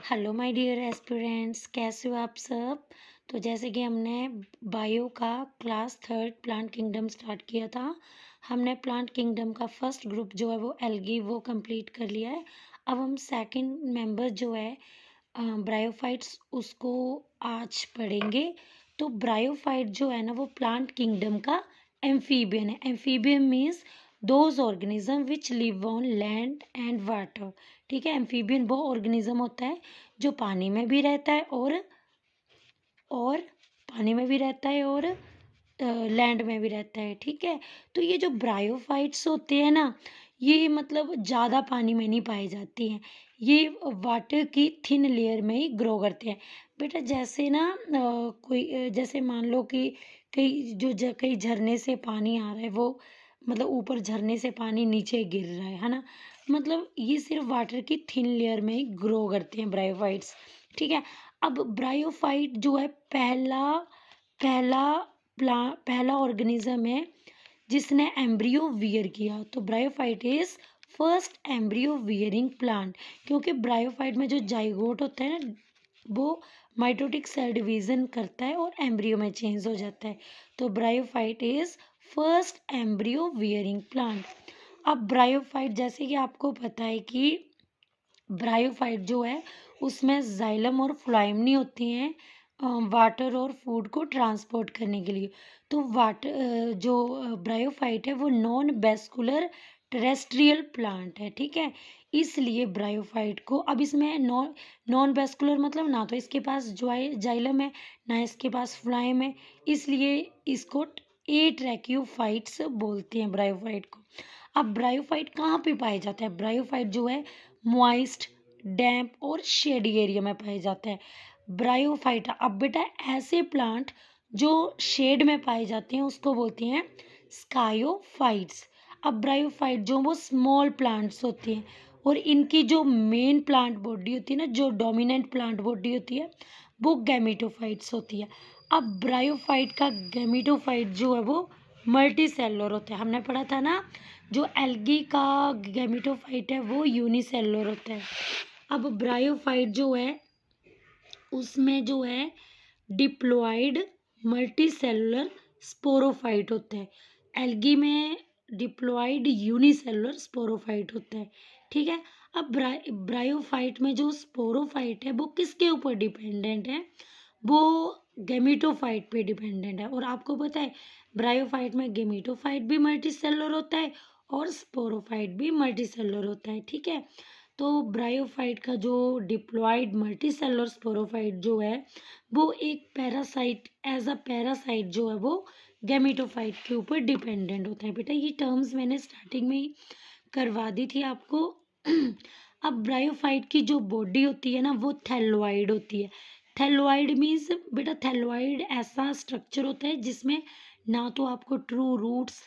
Hello my dear aspirants, कैसे हो आप सब। तो जैसे कि हमने बायो का class third plant kingdom start किया था। हमने प्लांट किंगडम का फर्स्ट ग्रुप जो है वो एल्गी वो कंप्लीट कर लिया है। अब हम सेकंड मेंबर जो है ब्रायोफाइट्स उसको आज पढ़ेंगे। तो ब्रायोफाइट जो है ना वो प्लांट किंगडम का एम्फीबियन है। Amphibian means those organism which live on land and water. ठीक है, एम्फीबियन वो ऑर्गेनिज्म होता है जो पानी में भी रहता है और पानी में भी रहता है और लैंड में भी रहता है। ठीक है, तो ये जो ब्रायोफाइट्स होते हैं ना, ये मतलब ज़्यादा पानी में नहीं पाए जाती हैं। ये वाटर की थिन लेयर में ही ग्रो करते हैं। बेटा जैसे ना जैसे मान लो कि कई झरने से पानी आ रहा है, वो मतलब ऊपर झरने से पानी नीचे गिर रहा है ना। मतलब ये सिर्फ वाटर की थिन लेयर में ही ग्रो करते हैं ब्रायोफाइट्स। ठीक है, अब ब्रायोफाइट जो है पहला पहला पहला ऑर्गेनिज्म है जिसने एम्ब्रियो वियर किया। तो bryophyte is first embryo wearing plant, क्योंकि ब्रायोफाइट में जो जाइगोट होता है ना, वो माइटोटिक सेल डिवीजन करता है और एम्ब्रियो में चेंज हो जाता है। तो bryophyte is first embryo wearing plant. अब ब्रायोफाइट जैसे कि आपको पता है कि ब्रायोफाइट जो है उसमें जाइलम और फ्लोएम नहीं होती हैं वाटर और फूड को ट्रांसपोर्ट करने के लिए। तो जो ब्रायोफाइट है वो नॉन वेस्कुलर टेरेस्ट्रियल प्लांट है। ठीक है, इसलिए ब्रायोफाइट को अब इसमें नॉन वेस्कुलर मतलब ना तो इसके पास जाइलम है ना इसके पास फ्लोएम है, इसलिए इसको एट्रैक्योफाइट्स बोलते हैं ब्रायोफाइट को। अब ब्रायोफाइट कहाँ पे पाया जाता है? ब्रायोफाइट जो है मॉइस्ट, डैम्प और शेडी एरिया में पाए जाते हैं ब्रायोफाइटा। अब बेटा ऐसे प्लांट जो शेड में पाए जाते हैं उसको बोलते हैं स्कायोफाइट्स। अब ब्रायोफाइट जो वो स्मॉल प्लांट्स होते हैं और इनकी जो मेन प्लांट बॉडी होती है ना, जो डोमिनेंट प्लांट बॉडी होती है, वो गैमेटोफाइट्स होती है। अब ब्रायोफाइट का गैमेटोफाइट जो है वो मल्टी सेलुलर होता है। हमने पढ़ा था ना, जो एल्गी का गैमेटोफाइट है वो यूनिसेलुलर होता है। अब ब्रायोफाइट जो है उसमें जो है डिप्लॉयड मल्टीसेलुलर स्पोरोफाइट होता है। एल्गी में डिप्लॉयड यूनिसेलुलर स्पोरोफाइट होता है। ठीक है, अब ब्रायोफाइट में जो स्पोरोफाइट है वो किसके ऊपर डिपेंडेंट है? वो गेमिटोफाइट पे डिपेंडेंट है। और आपको पता है ब्रायोफाइट में गेमिटोफाइट भी मल्टीसेलुलर होता है और स्पोरोफाइट भी मल्टीसेलुलर होता है। ठीक है, तो ब्रायोफाइट का जो डिप्लॉयड मल्टीसेलुलर स्पोरोफाइट जो है वो एक पैरासाइट एज अ पैरासाइट जो है वो गैमेटोफाइट के ऊपर डिपेंडेंट होता है। बेटा ये टर्म्स मैंने स्टार्टिंग में ही करवा दी थी आपको। अब ब्रायोफाइट की जो बॉडी होती है ना वो थैलोइड होती है। थैलोइड मीन्स बेटा थैलोइड ऐसा स्ट्रक्चर होता है जिसमें ना तो आपको ट्रू रूट्स,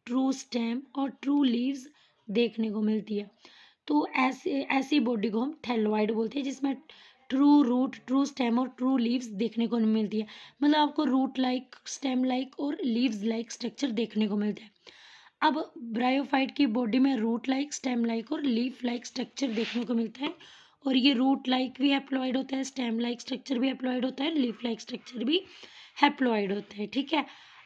ट्रू स्टेम और ट्रू लीव्स देखने को मिलती है। तो ऐसी बॉडी को हम थैलोइड बोलते हैं जिसमें ट्रू रूट, ट्रू स्टेम और ट्रू लीव्स देखने को नहीं मिलती है। मतलब आपको रूट लाइक, स्टेम लाइक और लीव्स लाइक स्ट्रक्चर देखने को मिलता है। अब ब्रायोफाइट की बॉडी में रूट लाइक, स्टेम लाइक और लीफ लाइक स्ट्रक्चर देखने को मिलता है। और ये रूट लाइक भी हैप्लॉइड होता है, स्टेम लाइक स्ट्रक्चर भी हैप्लॉइड होता है, लीफ लाइक स्ट्रक्चर भी हैप्लॉइड होता है। ठीक है,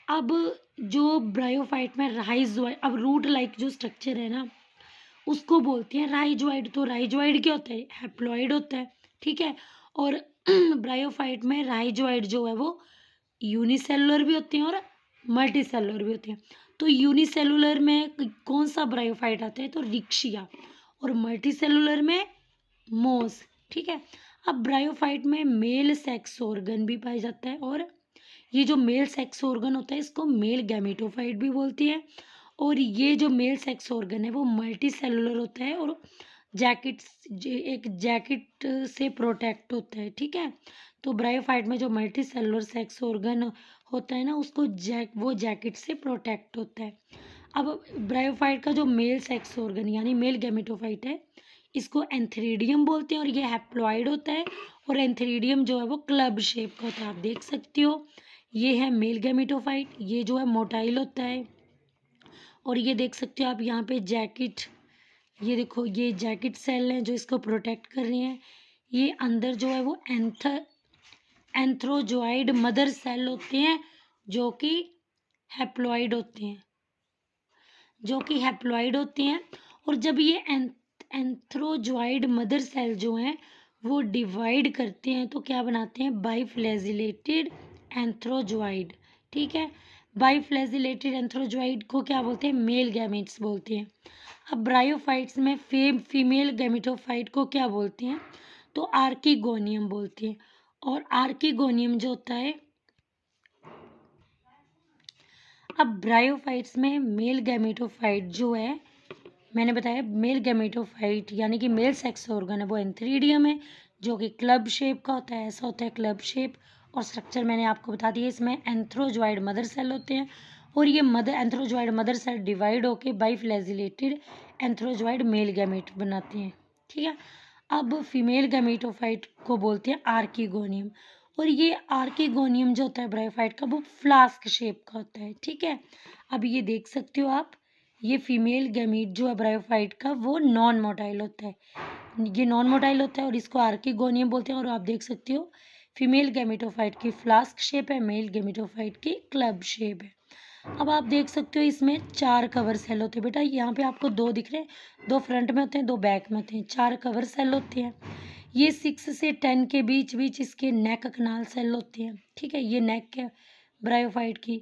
अब जो ब्रायोफाइट में राइजोइड, अब रूट लाइक जो स्ट्रक्चर है ना उसको बोलते हैं राइजोइड। तो राइजोइड क्या होता है? हैप्लॉइड होता है। ठीक है, और ब्रायोफाइट में राइजोइड जो है वो यूनिसेलुलर भी होते हैं और मल्टीसेलुलर भी होते हैं। तो यूनिसेलुलर में कौन सा ब्रायोफाइट आता है? तो रिक्शिया। और मल्टीसेलुलर में मोस। ठीक है, अब ब्रायोफाइट में मेल सेक्स ऑर्गन भी पाया जाता है और ये जो मेल सेक्स ऑर्गन होता है इसको मेल गैमेटोफाइट भी बोलती है। और ये जो मेल सेक्स ऑर्गन है वो मल्टी सेलुलर होता है और एक जैकेट से प्रोटेक्ट होता है। ठीक है, तो ब्रायोफाइट में जो मल्टी सेलुलर सेक्स ऑर्गन होता है ना उसको वो जैकेट से प्रोटेक्ट होता है। अब ब्रायोफाइट का जो मेल सेक्स ऑर्गन यानी मेल गैमेटोफाइट है इसको एंथ्रीडियम बोलते हैं और ये हैप्लॉइड होता है। और एंथ्रीडियम जो है वो क्लब शेप का होता है, आप देख सकते हो। ये है मेल गैमेटोफाइट, ये जो है मोटाइल होता है। और ये देख सकते हो आप यहाँ पे जैकेट, ये देखो ये जैकेट सेल हैं जो इसको प्रोटेक्ट कर रही हैं। ये अंदर जो है वो एंथ्रोजोइड मदर सेल होते हैं जो कि हैप्लॉइड होते हैं, और जब ये एंथ्रोजोइड मदर सेल जो हैं वो डिवाइड करते हैं तो क्या बनाते हैं, बाइफ्लैजिलेटेड एंथ्रोजोइड। ठीक है, बाइफ्लैजिलेटेड एंथ्रोजोइड को क्या बोलते हैं, मेल गैमेट्स बोलते हैं। अब ब्रायोफाइट्स में फीमेल गैमेटोफाइट को क्या बोलते हैं, तो आर्किगोनियम बोलते हैं। और आर्किगोनियम जो होता है, अब ब्रायोफाइट्स में मेल गैमेटोफाइट जो है, मैंने बताया मेल गैमेटोफाइट यानी कि मेल सेक्स ऑर्गन है वो एंथ्रीडियम है जो कि क्लब शेप का होता है, ऐसा होता है क्लब शेप। और स्ट्रक्चर मैंने आपको बता दिया, इसमें एंथ्रोजोइड मदर सेल होते हैं और ये एंथ्रोजोइड मदर सेल डिवाइड होके बाइफ्लैजिलेटेड एंथ्रोजोइड मेल गैमेट बनाते हैं। ठीक है, अब फीमेल गैमेटोफाइट को बोलते हैं आर्किगोनियम, और ये आर्किगोनियम जो होता है ब्रायोफाइट का वो फ्लास्क शेप का होता है। ठीक है, अब ये देख सकते हो आप, ये फीमेल गैमीट जो है ब्रायोफाइट का वो नॉन मोटाइल होता है, ये नॉन मोटाइल होता है और इसको आर्किगोनियम बोलते हैं। और आप देख सकते हो फीमेल गैमेटोफाइट की फ्लास्क शेप है, मेल गैमेटोफाइट की क्लब शेप है। अब आप देख सकते हो इसमें 4 कवर सेल होते हैं बेटा, यहाँ पे आपको 2 दिख रहे हैं, 2 फ्रंट में होते हैं 2 बैक में होते हैं, 4 कवर सेल होते हैं। ये 6 से 10 के बीच बीच इसके नेक कनाल सेल होते हैं। ठीक है, ये नेक है ब्रायोफाइट की,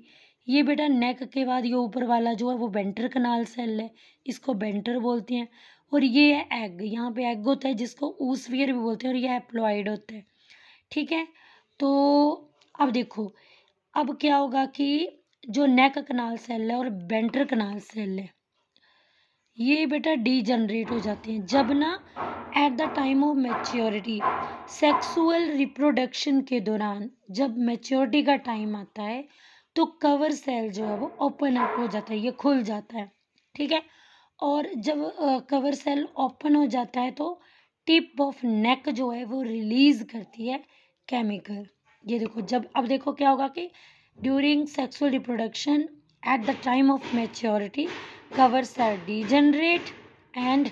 ये बेटा नेक के बाद ये ऊपर वाला जो है वो वेंटर कनाल सेल है, इसको वेंटर बोलते हैं। और ये है एग, यहाँ पे एग होता है जिसको ऊस्फियर भी बोलते हैं, और ये हैप्लॉइड होता है। ठीक है, तो अब देखो, अब क्या होगा कि जो नेक कनाल सेल है और वेंटर कनाल सेल है ये बेटा डीजनरेट हो जाते हैं जब ना eight the time of maturity, sexual reproduction के दौरान जब मैच्योरिटी का टाइम आता है तो कवर सेल जो है वो ओपन अप हो जाता है, ये खुल जाता है। ठीक है, और जब कवर सेल ओपन हो जाता है तो टिप ऑफ नेक जो है वो रिलीज करती है केमिकल। ये देखो, जब अब देखो क्या होगा कि during sexual reproduction at the time of maturity cover cell degenerate and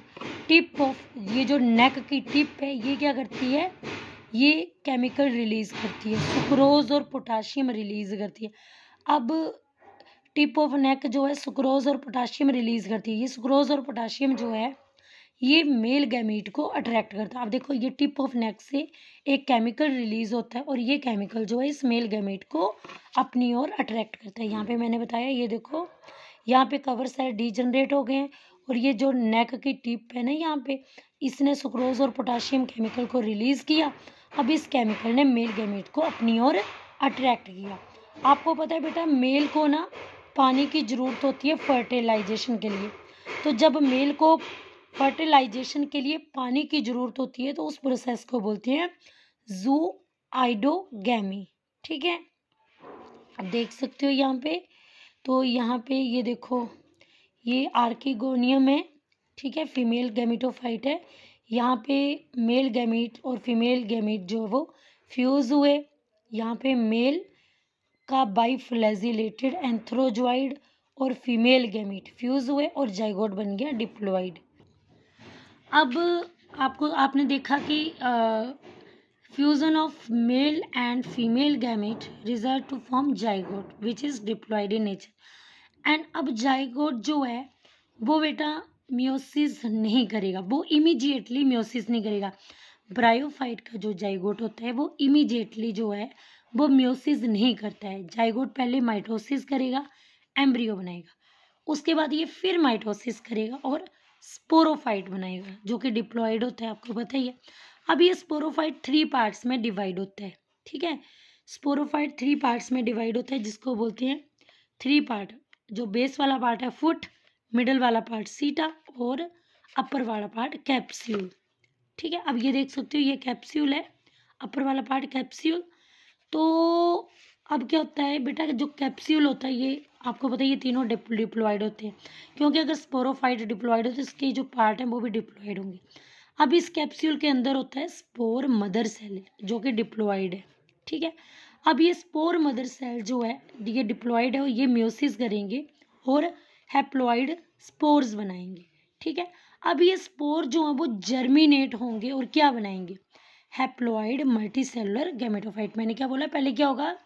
tip off, ये जो नेक की टिप है ये क्या करती है, ये केमिकल रिलीज करती है, सुक्रोज और पोटाशियम रिलीज करती है। अब टिप ऑफ नेक जो है सुक्रोज और पोटाशियम रिलीज करती है, ये सुक्रोज और पोटाशियम जो है ये मेल गैमीट को अट्रैक्ट करता है। अब देखो ये टिप ऑफ नेक से एक केमिकल रिलीज होता है और ये केमिकल जो है इस मेल गैमीट को अपनी ओर अट्रैक्ट करता है। यहाँ पे मैंने बताया, ये देखो यहाँ पे कवर सेल डीजनरेट हो गए हैं और ये जो नेक की टिप है ना यहाँ पे, इसने सुक्रोज और पोटाशियम केमिकल को रिलीज किया। अब इस केमिकल ने मेल गैमीट को अपनी ओर अट्रैक्ट किया। आपको पता है बेटा मेल को ना पानी की जरूरत होती है फर्टिलाइजेशन के लिए, तो जब मेल को फर्टिलाइजेशन के लिए पानी की जरूरत होती है तो उस प्रोसेस को बोलते हैं ज़ूआइडोगैमी। ठीक है, अब देख सकते हो यहाँ पे, तो यहाँ पे ये देखो ये आर्किगोनियम है। ठीक है, फीमेल गैमेटोफाइट है, यहाँ पे मेल गैमीट और फीमेल गैमीट जो है वो फ्यूज हुए, यहाँ पे मेल का बाइफ्लैजिलेटेड एंथ्रोजोइड और फीमेल गैमीट फ्यूज हुए और जाइगोट बन गया डिप्लॉइड। अब आपने देखा कि fusion of male and female gamete result to form zygote which is diploid in nature. And अब जाइगोट जो है वो बेटा मियोसिस नहीं करेगा, वो इमीडिएटली मियोसिस नहीं करेगा। ब्रायोफाइट का जो जाइगोट होता है वो इमीडिएटली जो है वो मियोसिस नहीं करता है। जाइगोट पहले माइटोसिस करेगा, एम्ब्रियो बनाएगा, उसके बाद ये फिर माइटोसिस करेगा और स्पोरोफाइट बनाएगा जो कि डिप्लॉइड होता है, आपको पता ही है। अब ये स्पोरोफाइट 3 पार्ट्स में डिवाइड होता है। ठीक है, स्पोरोफाइट 3 पार्ट्स में डिवाइड होता है जिसको बोलते हैं 3 पार्ट। जो बेस वाला पार्ट है फुट, मिडल वाला पार्ट सीटा और अपर वाला पार्ट कैप्स्यूल। ठीक है, अब ये देख सकते हो ये कैप्स्यूल है, अपर वाला पार्ट कैप्स्यूल। तो अब क्या होता है बेटा, जो कैप्स्यूल होता है ये आपको पता है ये तीनों डिप्लॉइड होते हैं, क्योंकि अगर स्पोरोफाइट डिप्लॉइड हो तो इसके जो पार्ट हैं वो भी डिप्लॉइड होंगे। अब इस कैप्सूल के अंदर होता है स्पोर मदर सेल जो कि डिप्लॉइड है। ठीक है, अब ये स्पोर मदर सेल जो है ये डिप्लॉइड है, ये म्योसिस करेंगे और हैप्लॉइड स्पोर्स बनाएंगे। ठीक है, अब ये स्पोर जो है वो जर्मिनेट होंगे और क्या बनाएंगे, हैप्लॉइड मल्टीसेलुलर गैमेटोफाइट। मैंने क्या बोला पहले, क्या होगा,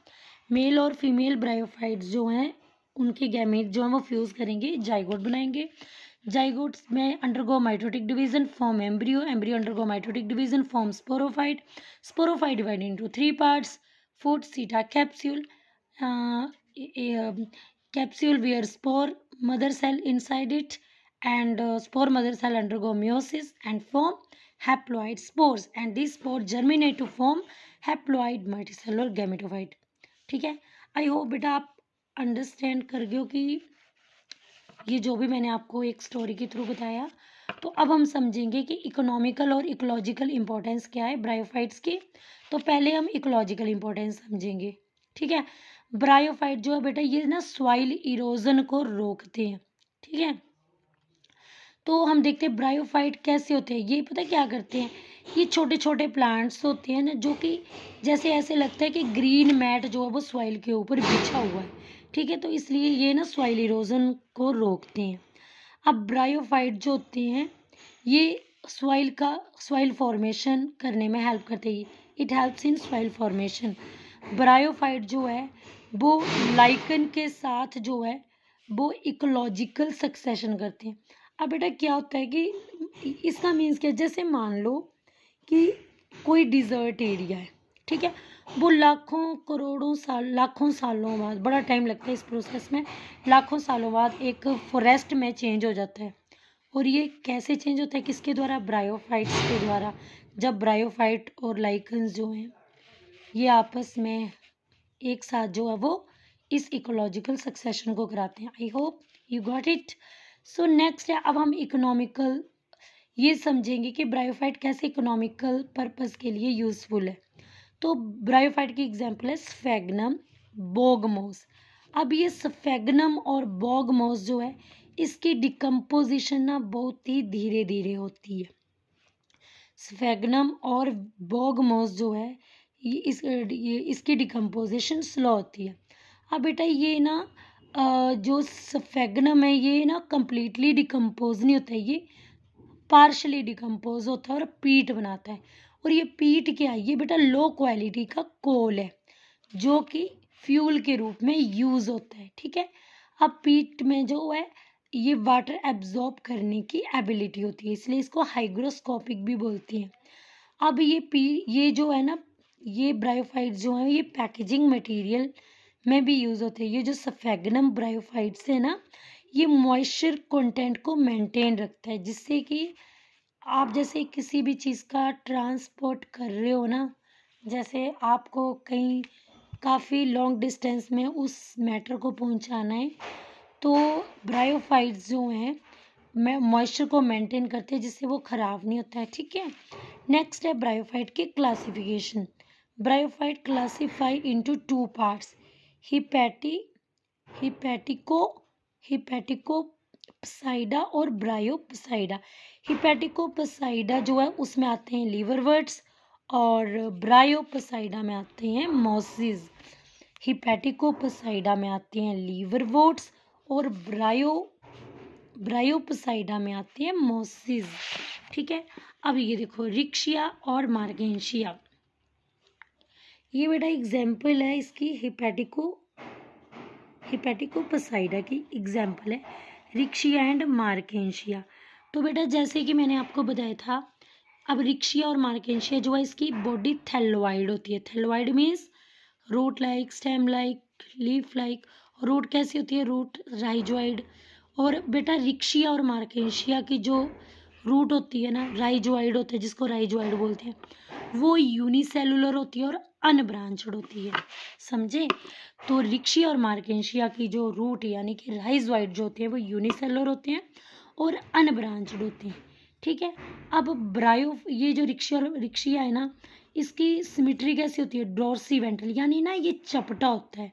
मेल और फीमेल ब्रायोफाइट्स जो हैं उनके गैमेट जो हैं वो फ्यूज़ करेंगे, जाइगोट बनाएंगे। जाइगोट्स में undergo mitotic division, form embryo, embryo undergo mitotic division, form sporophyte, sporophyte divide into 3 parts, foot सीटा capsule, capsule where spore mother cell inside it, and spore mother cell undergo meiosis and form haploid spores, and these spores germinate to form haploid multicellular gametophyte। ठीक है, I hope बेटा आप understand कर गए हो कि ये जो भी मैंने आपको एक स्टोरी के थ्रू बताया। तो अब हम समझेंगे कि इकोनॉमिकल और इकोलॉजिकल इंपॉर्टेंस क्या है ब्रायोफाइट्स की। तो पहले हम इकोलॉजिकल इंपॉर्टेंस समझेंगे। ठीक है, ब्रायोफाइट जो है बेटा ये ना सॉइल इरोजन को रोकते हैं। ठीक है, तो हम देखते हैं ब्रायोफाइट कैसे होते हैं। ये पता क्या करते हैं, ये छोटे छोटे प्लांट्स होते हैं ना, जो कि जैसे ऐसे लगता है कि ग्रीन मैट जो है वो सॉइल के ऊपर बिछा हुआ है। ठीक है, तो इसलिए ये ना सॉइल इरोजन को रोकते हैं। अब ब्रायोफाइट जो होते हैं ये सॉइल फॉर्मेशन करने में हेल्प करते हैं। It helps in soil formation. Bryophyte जो है वो लाइकन के साथ जो है वो इकोलॉजिकल सक्सेशन करते हैं। अब बेटा क्या होता है कि इसका मीन्स क्या, जैसे मान लो कि कोई डिज़र्ट एरिया है। ठीक है, वो लाखों करोड़ों साल, लाखों सालों बाद, बड़ा टाइम लगता है इस प्रोसेस में, लाखों सालों बाद एक फॉरेस्ट में चेंज हो जाता है। और ये कैसे चेंज होता है, किसके द्वारा, ब्रायोफाइट्स के द्वारा। जब ब्रायोफाइट और लाइकन्स जो हैं ये आपस में एक साथ जो है वो इस इकोलॉजिकल सक्सेशन को कराते हैं। I hope you got it. So next है, अब हम इकोनॉमिकल ये समझेंगे कि ब्रायोफाइट कैसे इकोनॉमिकल पर्पस के लिए यूज़फुल है। तो ब्रायोफाइट की एग्जांपल है स्फेगनम, बोगमोस। अब ये स्फेगनम और बोगमोस जो है इसकी डिकम्पोजिशन ना बहुत ही धीरे धीरे होती है। स्फेगनम और बोगमोस जो है ये इसकी डिकम्पोजिशन स्लो होती है। अब बेटा ये ना जो स्फेगनम है ये ना कंप्लीटली डिकम्पोज नहीं होता है, ये पार्शली डिकम्पोज होता है और पीट बनाता है। और ये पीट क्या है, ये बेटा लो क्वालिटी का कोल है जो कि फ्यूल के रूप में यूज़ होता है। ठीक है, अब पीट में जो है ये वाटर एब्जॉर्ब करने की एबिलिटी होती है, इसलिए इसको हाइग्रोस्कोपिक भी बोलती हैं। अब ये जो है ना, ये ब्रायोफाइट्स जो हैं ये पैकेजिंग मटेरियल में भी यूज़ होते हैं। ये जो स्फेगनम ब्रायोफाइट्स है ना, ये मॉइस्चर कंटेंट को मेंटेन रखता है, जिससे कि आप जैसे किसी भी चीज़ का ट्रांसपोर्ट कर रहे हो ना, जैसे आपको कहीं काफ़ी लॉन्ग डिस्टेंस में उस मैटर को पहुंचाना है, तो ब्रायोफाइट्स जो हैं मॉइस्चर को मेंटेन करते हैं जिससे वो ख़राब नहीं होता है। ठीक है, नेक्स्ट है ब्रायोफाइट की classification. Bryophyte classify into 2 parts, hepati hepatico hepaticopsida और ब्रायोप्साइडा। हिपैटिकोप्साइडा जो है उसमें आते हैं लीवरवर्ट्स और ब्रायोप्साइडा में आते हैं मॉसिस। हिपैटिकोप्साइडा में आते हैं लीवरवर्ट्स और ब्रायोप्साइडा में आते हैं मॉसिस। ठीक है, अब ये देखो रिक्शिया और मार्गेंशिया, ये बेटा एग्जाम्पल है इसकी, हिपैटिकोप्साइडा की एग्जाम्पल है रिक्शिया एंड मार्केंशिया। तो बेटा जैसे कि मैंने आपको बताया था, अब रिक्शिया और मार्केंशिया जो है इसकी बॉडी थैलोइड होती है। Thalloid means root like, stem like, leaf like. Root कैसी होती है, रूट राइजोइड। और बेटा रिक्शिया और मार्केंशिया की जो रूट होती है ना, राइजोइड होता है जिसको राइजोइड बोलते हैं, वो यूनिसेलुलर होती है और अनब्रांच्ड होती है। समझे, तो रिक्शिया और मार्केंशिया की जो रूट यानी कि राइजोइड जो होते हैं वो यूनिसेलुलर होते हैं और अनब्रांच्ड होते हैं। ठीक है, अब ये जो रिक्शिया है ना, इसकी सिमेट्री कैसी होती है, डोर्सी वेंट्रल, यानी ना ये चपटा होता है।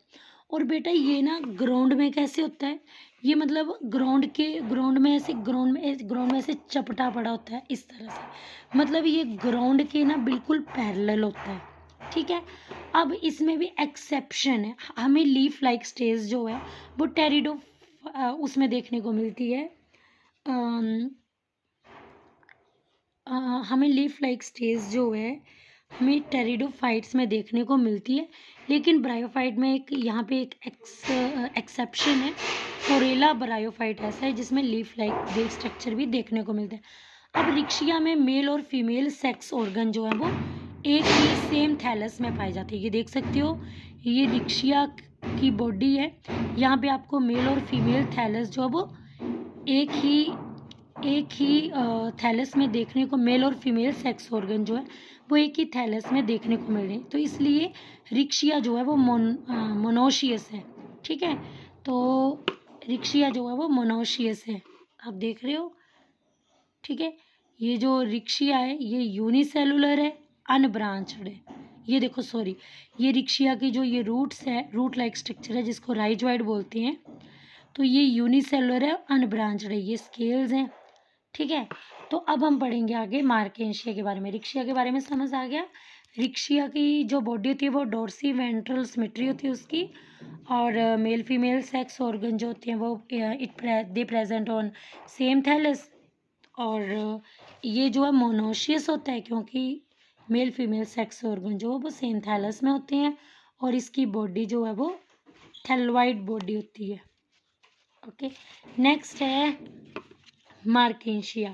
और बेटा ये ना ग्राउंड में कैसे होता है, ये मतलब ग्राउंड में ऐसे चपटा पड़ा होता है इस तरह से, मतलब ये ग्राउंड के ना बिल्कुल पैरेलल होता है। ठीक है, अब इसमें भी एक्सेप्शन है, हमें लीफ लाइक स्टेज जो है वो टेरिडो उसमें देखने को मिलती है। हमें लीफ लाइक स्टेज जो है हमें टेरिडोफाइट्स में देखने को मिलती है, लेकिन ब्रायोफाइट में एक यहाँ पे एक एक्सेप्शन है। फोरेला ब्रायोफाइट ऐसा है जिसमें लीफ लाइक वेव स्ट्रक्चर भी देखने को मिलता है। अब रिक्शिया में मेल और फीमेल सेक्स ऑर्गन जो है वो एक ही सेम थैलस में पाए जाते हैं। ये देख सकते हो, ये रिक्शिया की बॉडी है, यहाँ पे आपको मेल और फीमेल थैलस जो है वो एक ही थैलस में देखने को, मेल और फीमेल सेक्स ऑर्गन जो है वो एक ही थैलस में देखने को मिल रहे हैं। तो इसलिए रिक्शिया जो है वो मोनोशियस है। ठीक है, तो रिक्शिया जो है वो मोनोशियस है, आप देख रहे हो। ठीक है, ये जो रिक्शिया है ये यूनिसेलुलर है, अनब्रांच्ड है। ये देखो, सॉरी, ये रिक्शिया की जो ये रूट्स है, रूट लाइक स्ट्रक्चर है जिसको राइजोइड बोलते हैं, तो ये यूनिसेलुलर है, अनब्रांच्ड है, ये स्केल्स हैं। ठीक है, तो अब हम पढ़ेंगे आगे मार्केंशिया के बारे में। रिक्शिया के बारे में समझ आ गया। रिक्शिया की जो बॉडी होती है वो डोर्सी वेंट्रल सिमेट्री होती है उसकी, और मेल फीमेल सेक्स ऑर्गन जो होते हैं वो they present on same thallus. और ये जो है मोनोशियस होता है क्योंकि मेल फीमेल सेक्स ऑर्गन जो है वो सेम थैलस में होते हैं, और इसकी बॉडी जो है वो थैलोइड बॉडी होती है। ओके, नेक्स्ट है मार्केंशिया।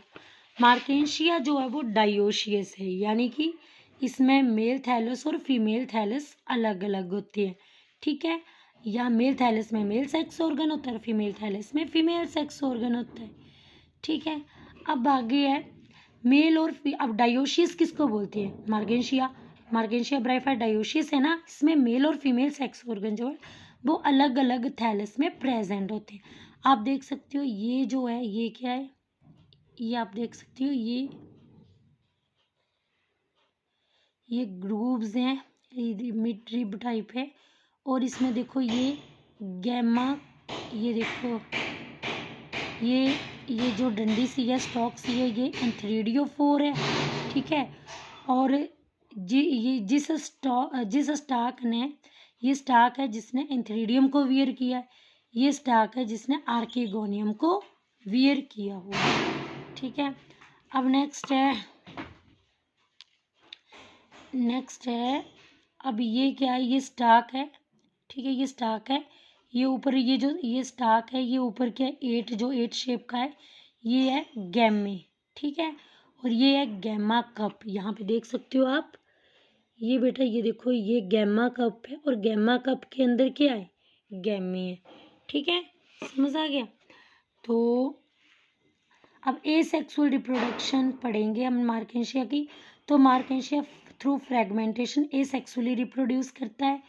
मार्केंशिया जो है वो डायोशियस है, यानी कि इसमें मेल थैलस और फीमेल थैलस अलग अलग होते हैं। ठीक है, या मेल थैलस में मेल सेक्स ऑर्गन होता है और फीमेल थैलस में फीमेल सेक्स ऑर्गन होता है। ठीक है, अब आगे है मेल और अब डायोशियस किसको बोलते हैं? मार्केंशिया ब्राइफाइट डायोशियस है ना, इसमें मेल और फीमेल सेक्स ऑर्गन जो है वो अलग अलग थैलस में प्रेजेंट होते हैं। आप देख सकते हो ये जो है ये क्या है, ये आप देख सकते हो ये ग्रूव्स हैं, ये मिड रिब टाइप है, और इसमें देखो ये गैमा, ये देखो ये जो डंडी सी है, स्टॉक सी है, ये एंथ्रीडियोफोर है। ठीक है, और ये जिस स्टाक ने, ये स्टाक है जिसने एंथ्रीडियम को वियर किया है, ये स्टाक है जिसने आर्किगोनियम को वियर किया हुआ है। ठीक है, अब नेक्स्ट है अब ये क्या है, ये स्टाक है। ठीक है, ये स्टाक है, ये ऊपर ये स्टाक है, ये ऊपर क्या है, एट शेप का है, ये है गैमे। ठीक है, और ये है गैमा कप, यहाँ पे देख सकते हो आप, ये बेटा ये देखो ये गैमा कप है, और गैमा कप के अंदर क्या है, गैमे है। ठीक है, समझ आ गया। तो अब एसेक्सुअल रिप्रोडक्शन पढ़ेंगे हम मार्केंशिया की। तो Marchantia through fragmentation asexually reproduce करता है,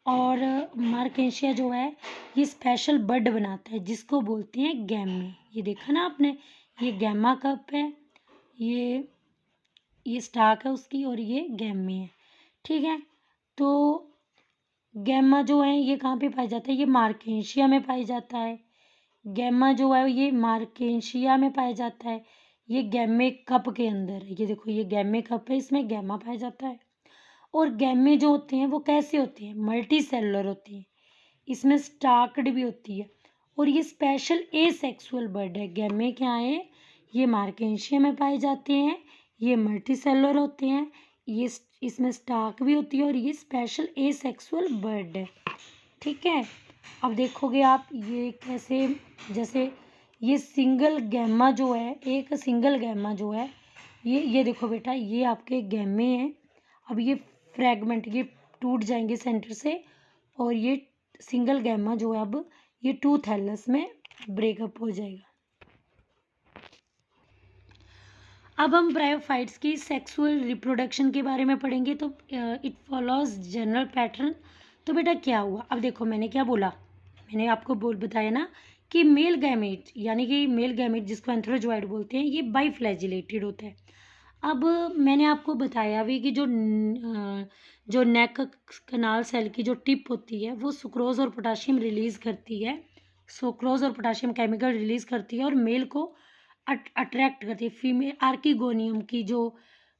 और मार्केंशिया जो है ये स्पेशल बड बनाता है जिसको बोलते हैं गैमे। ये देखा ना आपने, ये गैमा कप है, ये स्टाक है उसकी, और ये गैमे है। ठीक है, तो गैमा जो है ये कहाँ पे पाया जाता है, ये मार्केंशिया में पाया जाता है। गैमा जो है ये मार्केंशिया में पाया जाता है, ये गैमे कप के अंदर है। ये देखो ये गैमे कप है, इसमें गैमा पाया जाता है। और गैमे जो होते हैं वो कैसे होते हैं, मल्टी सेलुलर होती हैं, इसमें स्टार्क्ड भी होती है, और ये स्पेशल एसेक्सुअल बर्ड है। गैमे क्या है, ये मार्केंशिया में पाए जाते हैं, ये मल्टी सेलुलर होते हैं, ये इसमें स्टार्क भी होती है, और ये स्पेशल एसेक्सुअल बर्ड है। ठीक है, अब देखोगे आप ये कैसे, जैसे ये सिंगल गैमा जो है, एक सिंगल गैमा जो है, ये देखो बेटा ये आपके गैमे हैं। अब ये फ्रैगमेंट ये टूट जाएंगे सेंटर से, और ये सिंगल गैमा जो है अब ये टू थैलस में ब्रेकअप हो जाएगा। अब हम ब्रायोफाइट्स की सेक्सुअल रिप्रोडक्शन के बारे में पढ़ेंगे। तो इट फॉलोज जनरल पैटर्न। तो बेटा क्या हुआ, अब देखो मैंने क्या बोला, मैंने आपको बताया ना कि मेल गैमेट, यानी कि मेल गैमेट जिसको एंथ्रोजोइड बोलते हैं, ये बाइफ्लैजिलेटेड होता है। अब मैंने आपको बताया भी कि जो नेक कनाल सेल की जो टिप होती है वो सुक्रोज और पोटाशियम रिलीज़ करती है, सुक्रोज और पोटाशियम केमिकल रिलीज़ करती है, और मेल को अट्रैक्ट करती है। फीमेल आर्किगोनियम की जो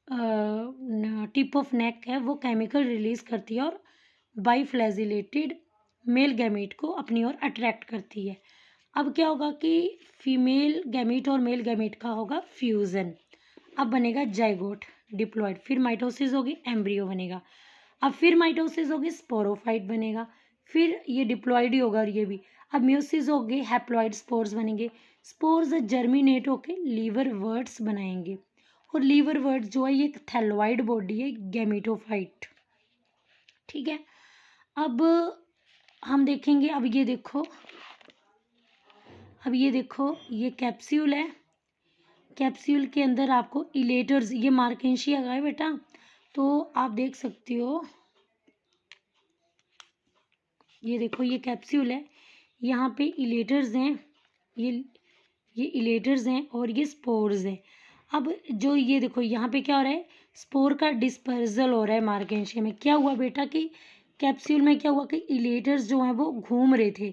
टिप ऑफ नेक है वो केमिकल रिलीज़ करती है, और बाइफ्लैजिलेटेड मेल गैमेट को अपनी ओर अट्रैक्ट करती है। अब क्या होगा कि फीमेल गैमेट और मेल गैमेट का होगा फ्यूज़न, अब बनेगा जाइगोट। डिप्लॉइड, फिर माइटोसिस होगी एम्ब्रियो बनेगा, अब फिर माइटोसिस होगी स्पोरोफाइट बनेगा, फिर ये डिप्लॉइड ही होगा और ये भी, अब म्यूसिस होगी हैप्लॉइड स्पोर्स बनेंगे, स्पोर्स जर्मिनेट होके लीवर वर्ड्स बनाएंगे, और लीवर वर्ड्स जो है ये एक थैलोइड बॉडी है गैमेटोफाइट। ठीक है, अब हम देखेंगे, अब ये देखो, अब ये देखो ये कैप्सूल है, कैप्सूल के अंदर आपको इलेटर्स, ये मार्केंशिया का है बेटा, तो आप देख सकते हो, ये देखो ये कैप्सूल है, यहाँ पे इलेटर्स हैं, ये इलेटर्स हैं और ये स्पोर्स हैं। अब जो ये देखो यहाँ पे क्या हो रहा है, स्पोर का डिस्पर्जल हो रहा है मार्केंशिया में। क्या हुआ बेटा कि कैप्सूल में क्या हुआ कि इलेटर्स जो हैं वो घूम रहे थे।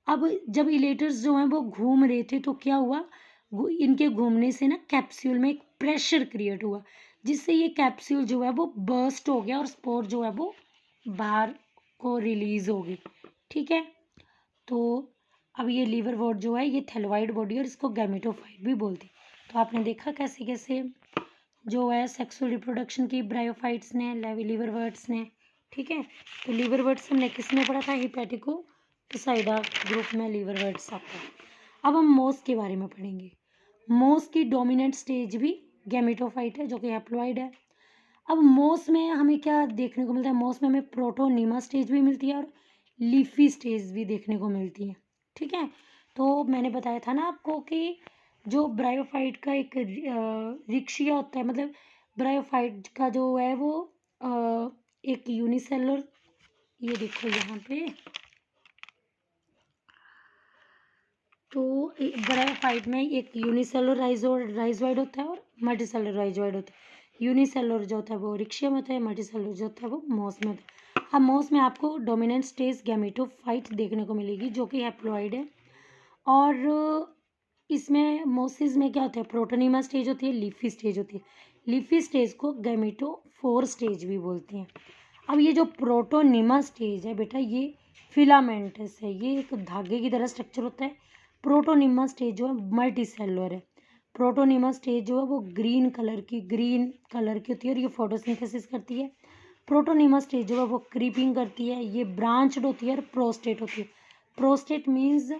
अब जब इलेटर्स जो हैं वो घूम रहे थे तो क्या हुआ, इनके घूमने से ना कैप्सूल में एक प्रेशर क्रिएट हुआ, जिससे ये कैप्सूल जो है वो बर्स्ट हो गया और स्पोर जो है वो बाहर को रिलीज हो गई। ठीक है, तो अब ये लीवर वॉट जो है ये थैलोइड बॉडी और इसको गैमेटोफाइट भी बोलते हैं। तो आपने देखा कैसे कैसे जो है सेक्सुअल रिप्रोडक्शन की ब्रायोफाइट्स ने, लीवर वर्ड्स ने। ठीक है, तो लीवर वर्ड्स हमने किस में पढ़ा था, हिपैटिकोसाइडा ग्रुप में लीवर वर्ड्स आता है। अब हम मोस के बारे में पढ़ेंगे। मोस की डोमिनेंट स्टेज भी गैमेटोफाइट है जो कि हैप्लॉइड है। अब मोस में हमें क्या देखने को मिलता है, मोस में हमें प्रोटोनीमा स्टेज भी मिलती है और लीफी स्टेज भी देखने को मिलती है। ठीक है, तो मैंने बताया था ना आपको कि जो ब्रायोफाइट का एक रिक्शिया होता है, मतलब ब्रायोफाइट का जो है वो एक यूनिसेलर, ये देखो यहाँ पे, तो ब्रायोफाइट में एक यूनिसेलर राइजोइड होता है और मल्टीसेलर राइजोइड होता है। यूनिसेलर जो होता है वो रिक्शिया में होता है, मल्टीसेलर जो होता है वो मोस में होता है। अब मोस में आपको डोमिनेंट स्टेज गैमेटोफाइट देखने को मिलेगी जो कि हैप्लॉइड है, और इसमें मोसिस में क्या होता है, प्रोटोनीमा स्टेज होती है, लीफी स्टेज होती है। लीफी स्टेज को गैमेटोफोर स्टेज भी बोलते हैं। अब ये जो प्रोटोनीमा स्टेज है बेटा, ये फिलामेंटस है, ये एक धागे की तरह स्ट्रक्चर होता है। प्रोटोनीमा स्टेज जो है मल्टी सेलुलर है। प्रोटोनीमा स्टेज जो है वो ग्रीन कलर की होती है और ये फोटोसिंथेसिस करती है। प्रोटोनीमा स्टेज जो है वो क्रीपिंग करती है, ये ब्रांच्ड होती है और प्रोस्टेट होती है। प्रोस्टेट मीन्स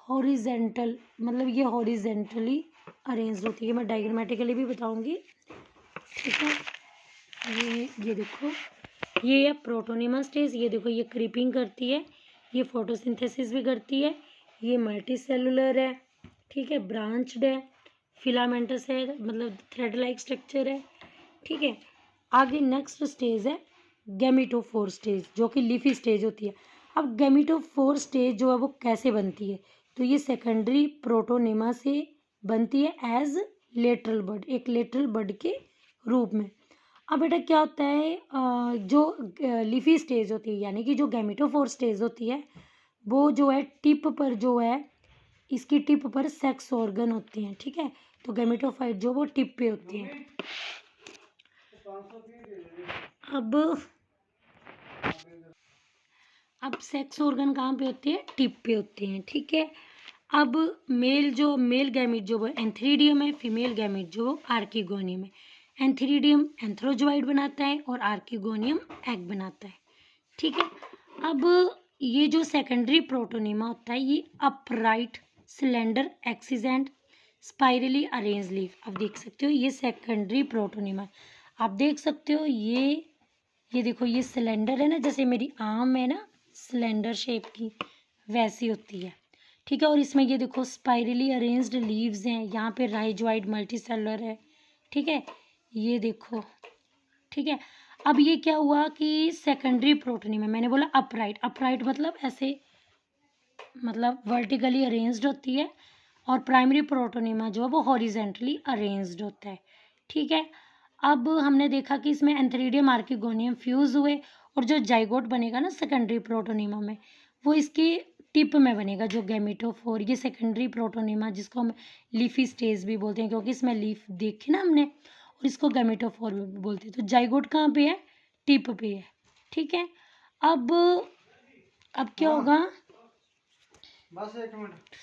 हॉरिजेंटल, मतलब ये हॉरिजेंटली अरेंज होती है, मैं डायग्रामेटिकली भी बताऊंगी। ठीक है, ये देखो ये है प्रोटोनीमा स्टेज, ये देखो ये क्रीपिंग करती है, ये फोटोसिंथेसिस भी करती है, ये मल्टी सेलुलर है। ठीक है, ब्रांच्ड है, फिलामेंटस है, मतलब थ्रेड लाइक स्ट्रक्चर है। ठीक है, आगे नेक्स्ट स्टेज है गैमेटोफोर स्टेज जो कि लीफी स्टेज होती है। अब गैमेटोफोर स्टेज जो है वो कैसे बनती है, तो ये सेकेंडरी प्रोटोनेमा से बनती है एज लेटरल बड, एक लेटरल बड के रूप में। अब बेटा क्या होता है, जो लीफी स्टेज होती है यानी कि जो गैमेटोफोर स्टेज होती है वो जो है टिप पर जो है, इसकी टिप पर सेक्स ऑर्गन होते हैं। ठीक है, तो गैमेटोफाइट जो वो टिप पे होती है। अब सेक्स ऑर्गन कहाँ पे होते हैं, टिप पे होते हैं। ठीक है, अब मेल गैमीट जो वो एंथ्रीडियम है, फीमेल गैमीट जो आर्किगोनियम है। एंथ्रीडियम एंथ्रोजोइड बनाता है और आर्किगोनियम एग बनाता है। ठीक है, अब ये जो सेकेंडरी प्रोटोनीमा होता है ये upright cylinder axis and spirally arrange leaf. अब देख सकते हो ये सेकेंडरी प्रोटोनीमा, आप देख सकते हो ये देखो ये सिलेंडर है ना, जैसे मेरी आम है ना सिलेंडर शेप की, वैसी होती है। ठीक है, और इसमें ये देखो स्पाइरली अरेंज्ड लीव्स हैं, यहाँ पे राइजोइड मल्टीसेलुलर है। ठीक है, ये देखो। ठीक है, अब ये क्या हुआ कि सेकेंडरी प्रोटोनीमा, मैंने बोला अपराइट मतलब ऐसे, मतलब वर्टिकली अरेंज्ड होती है, और प्राइमरी प्रोटोनीमा जो है वो हॉरिजेंटली अरेंज्ड होता है। ठीक है, अब हमने देखा कि इसमें एंथ्रीडियम आर्किगोनियम फ्यूज हुए और जो जाइगोट बनेगा ना सेकेंडरी प्रोटोनीमा में, वो इसकी टिप में बनेगा जो गैमेटोफोर, ये सेकेंडरी प्रोटोनीमा जिसको हम लीफी स्टेज भी बोलते हैं क्योंकि इसमें लीफ देखी ना हमने, और इसको गैमेटोफोर भी बोलते हैं। तो जाइगोट कहाँ पे है, टिप पे है। ठीक है, अब क्या होगा, बस एक मिनट।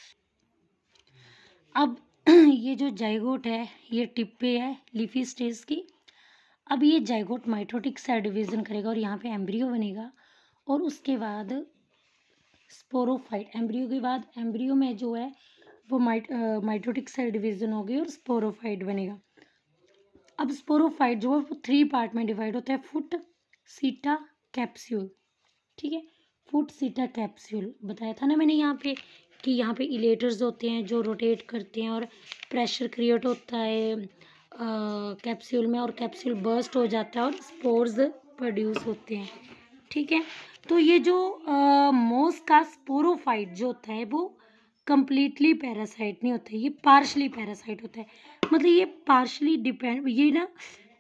अब ये जो जाइगोट है ये टिप पे है लीफी स्टेज की, अब ये जाइगोट माइटोटिक सेल डिवीजन करेगा और यहाँ पे एम्ब्रियो बनेगा और उसके बाद स्पोरोफाइट, एम्ब्रियो के बाद एम्ब्रियो में जो है वो माइटोटिक सेल डिवीजन होगी और स्पोरोफाइट बनेगा। अब स्पोरोफाइट जो है वो 3 पार्ट में डिवाइड होता है, फुट, सीटा, कैप्सूल। ठीक है, फुट, सीटा, कैप्सूल बताया था ना मैंने यहाँ पे कि यहाँ पे इलेटर्स होते हैं जो रोटेट करते हैं और प्रेशर क्रिएट होता है कैप्सूल में और कैप्सूल बर्स्ट हो जाता है और स्पोर्स प्रोड्यूस होते हैं। ठीक है, तो ये जो मोस का स्पोरोफाइट जो होता है वो कंप्लीटली पैरासाइट नहीं होता है, ये पार्शली पैरासाइट होता है। मतलब ये पार्शली डिपेंड, ये ना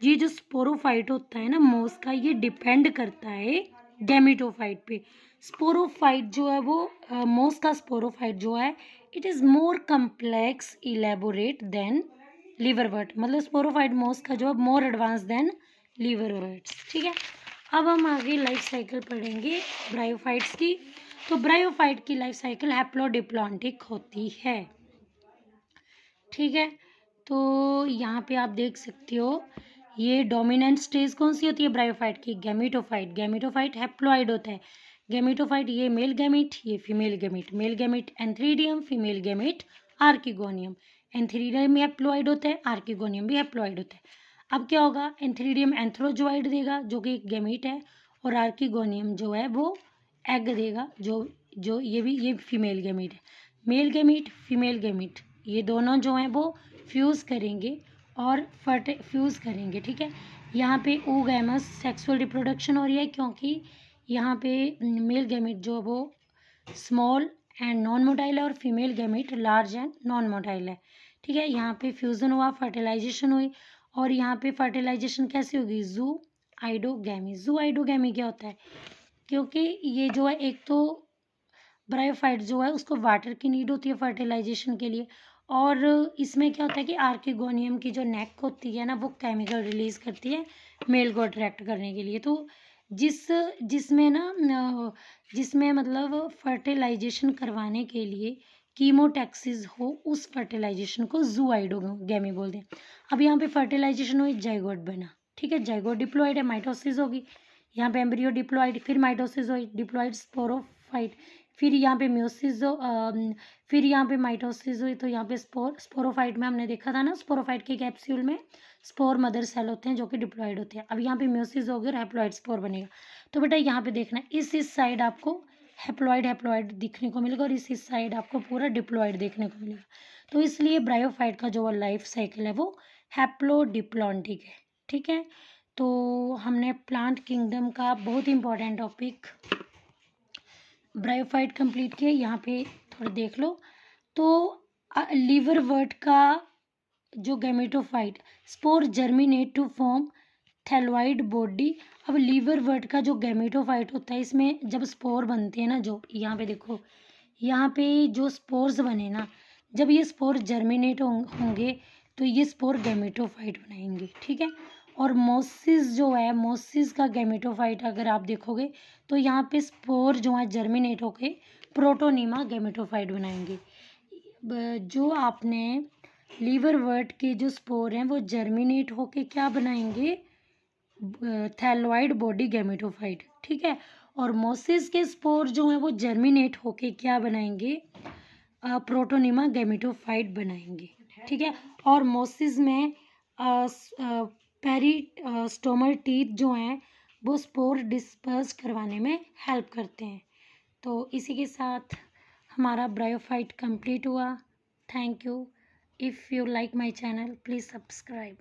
ये जो स्पोरोफाइट होता है ना मोस का, ये डिपेंड करता है गैमेटोफाइट पे। स्पोरोफाइट जो है वो मोस का स्पोरोफाइट जो है it is more complex elaborate than liverwort. मतलब स्पोरोफाइट मोस का जो है मोर एडवांस देन लिवरवर्ट्स। ठीक है, अब हम आगे लाइफ साइकिल पढ़ेंगे ब्रायोफाइट्स की। तो ब्रायोफाइट की लाइफ साइकिल हैप्लोडिप्लॉन्टिक होती है। ठीक है, तो यहाँ पे आप देख सकते हो ये डोमिनेंट स्टेज कौन सी होती है ब्रायोफाइट की, गैमेटोफाइट। गैमेटोफाइट हैप्लॉइड होता है। गैमेटोफाइट ये मेल गैमेट, ये female gamete. Male gamete antheridium, female gamete archegonium. Antheridium haploid होता है, आर्किगोनियम भी हैप्लॉइड होता है। अब क्या होगा, एंथ्रीडियम एंथ्रोजोइड देगा जो कि एक गैमेट है और आर्किगोनियम जो है वो एग देगा जो जो ये फीमेल गैमेट है। मेल गैमेट, फीमेल गैमेट ये दोनों जो हैं वो फ्यूज़ करेंगे और फ्यूज़ करेंगे। ठीक है, यहाँ पे oogamous सेक्सुअल रिप्रोडक्शन हो रही है क्योंकि यहाँ पे मेल गैमेट जो है वो स्मॉल एंड नॉन मोटाइल है और female gamete large and non motile है। ठीक है, यहाँ पे फ्यूज़न हुआ, फर्टिलाइजेशन हुई और यहाँ पे फर्टिलाइजेशन कैसे होगी, जू आइडोगैमी। जू आइडोगैमी क्या होता है, क्योंकि ये जो है एक तो ब्रायोफाइट जो है उसको वाटर की नीड होती है फर्टिलाइजेशन के लिए और इसमें क्या होता है कि आर्किगोनियम की जो नेक होती है ना वो केमिकल रिलीज करती है मेल को अट्रैक्ट करने के लिए। तो जिसमें जिसमें मतलब फर्टिलाइजेशन करवाने के लिए कीमोटैक्सिस हो उस फर्टिलाइजेशन को जूआइडोगैमी बोलते हैं। अब यहाँ पे फर्टिलाइजेशन हुई, जाइगोट बना। ठीक है, जाइगोट डिप्लॉइड है, माइटोसिस होगी। यहाँ पे एम्ब्रियो डिप्लॉइड, फिर माइटोसिस हुई, डिप्लॉइड स्पोरोफाइट, फिर यहाँ पे म्योसिस फिर यहाँ पे माइटोसिस हुई तो यहाँ पे स्पोरोफाइट में हमने देखा था ना, स्पोरोफाइट के कैप्सूल में स्पोर मदर सेल होते हैं जो कि डिप्लॉइड होते हैं। अब यहाँ पे म्योसिस हो गया और हैप्लॉइड स्पोर बनेगा। तो बेटा यहाँ पे देखना इस साइड आपको हैप्लॉइड दिखने को मिलेगा और इस साइड आपको पूरा डिप्लॉइड देखने को मिलेगा। तो इसलिए ब्रायोफाइट का जो लाइफ साइकिल है वो हैप्लोडिप्लॉन्टिक है। ठीक है, तो हमने प्लांट किंगडम का बहुत इंपॉर्टेंट टॉपिक ब्रायोफाइट कंप्लीट किया। यहाँ पे थोड़ा देख लो, तो लिवरवर्ट का जो gametophyte spore germinate to form thalloid body. अब लिवरवर्ट का जो गैमेटोफाइट होता है इसमें जब स्पोर बनते हैं ना, जो यहाँ पे देखो, यहाँ पे जो स्पोर्स बने ना, जब ये स्पोर जर्मिनेट होंगे तो ये स्पोर गैमेटोफाइट बनाएंगे। ठीक है, और मोसिस जो है, मोसिस का गैमेटोफाइट अगर आप देखोगे तो यहाँ पे स्पोर जो है जर्मिनेट होके प्रोटोनीमा गैमेटोफाइट बनाएंगे। जो आपने लिवरवर्ट के जो स्पोर हैं वो जर्मिनेट होके क्या बनाएंगे, थैलॉइड बॉडी गैमेटोफाइट। ठीक है, और मोसिस के स्पोर जो हैं वो जर्मिनेट होके क्या बनाएंगे, प्रोटोनीमा गैमेटोफाइट बनाएंगे। ठीक है, और मोसिस में पेरिस्टोमल टीथ जो हैं वो स्पोर डिस्पर्स करवाने में हेल्प करते हैं। तो इसी के साथ हमारा ब्रायोफाइट कंप्लीट हुआ। Thank you. If you like my channel please subscribe.